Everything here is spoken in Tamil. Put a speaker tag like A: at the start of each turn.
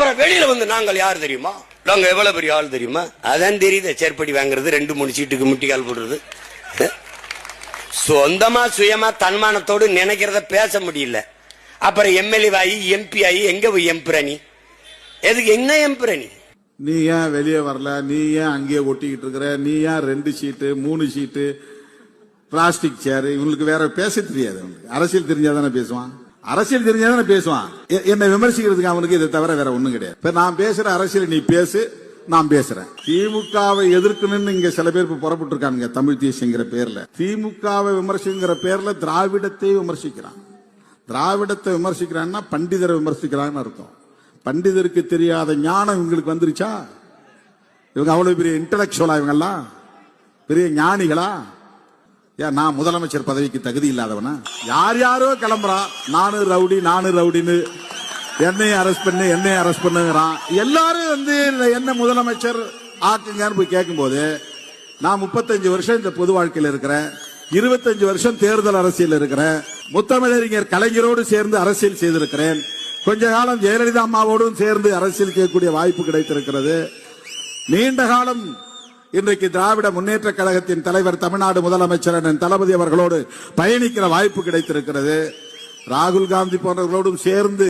A: அப்புறம் வெளியில வந்து நாங்கள் யார் தெரியுமா, நாங்க எவ்வளவு பெரிய ஆள் தெரியுமா, அதான் தெரியுது. செருப்படி வாங்குறது, 2-3 சீட்டுக்கு முட்டிக்கால் போடுறது, சொந்தமா சுயமா தன்மானத்தோடு நினைக்கிறத பேச முடியல. அப்புறம் எம்எல்ஏ ஆகி எம்பி ஆகி எங்க போய் எம்பிரணி, எதுக்கு என்ன எம்பிரணி?
B: நீ ஏன் வெளியே வரல, நீ ஏன் அங்கேயே ஒட்டிக்கிட்டு இருக்கிற, நீ ஏன் 2 சீட்டு 3 சீட்டு பிளாஸ்டிக் சேர், இவங்களுக்கு வேற பேச தெரியாது. அரசியல் தெரிஞ்சாதானே பேசுவான், அரசியல் தெரிஞ்சாதானே பேசுவான். என்னை விமர்சிக்கிறதுக்கு அவனுக்கு இதை தவிர வேற ஒண்ணும் கிடையாது. இப்ப நான் பேசுற அரசியல் நீ பேசு, நான் பேசுறேன். திமுகவை எதிர்க்கணும்னு இங்க சில பேர் புறப்பட்டு இருக்காங்க தமிழ் தேசியங்கிற பேர்ல. திமுகவை விமர்சிக்கிற பேர்ல திராவிடத்தை விமர்சிக்கிறான். திராவிடத்தை விமர்சிக்கிறான்னா பண்டிதரை விமர்சிக்கிறான்னு அர்த்தம். பண்டிதருக்கு தெரியாத ஞானம் இவங்களுக்கு வந்துருச்சா? இவங்க அவ்வளவு பெரிய இன்டலெக்சுவலா, இவங்கெல்லாம் பெரிய ஞானிகளா? ஏன் நான் முதலமைச்சர் பதவிக்கு தகுதி இல்லாதவனா? யார் யாரோ கிளம்புறான், நானு ரவுடின்னு என்னையும் அரெஸ்ட் பண்ணுங்கிறான். எல்லாரும் வந்து என்ன முதலமைச்சர் ஆக்குங்கன்னு போய் கேட்கும் போது, நான் 35 வருஷம் இந்த பொது வாழ்க்கையில் இருக்கிறேன், 25 வருஷம் தேர்தல் அரசியல் இருக்கிறேன், முத்தமிழறிஞர் கலைஞரோடு சேர்ந்து அரசியல் செய்திருக்கிறேன், கொஞ்ச காலம் ஜெயலலிதா அம்மாவோடும் சேர்ந்து அரசியல் செய்யக்கூடிய வாய்ப்பு கிடைத்திருக்கிறது. நீண்ட காலம் இன்றைக்கு திராவிட முன்னேற்ற கழகத்தின் தலைவர், தமிழ்நாடு முதலமைச்சர் தளபதி அவர்களோடு பயணிக்கிற வாய்ப்பு கிடைத்திருக்கிறது. ராகுல் காந்தி போன்றவர்களோடும் சேர்ந்து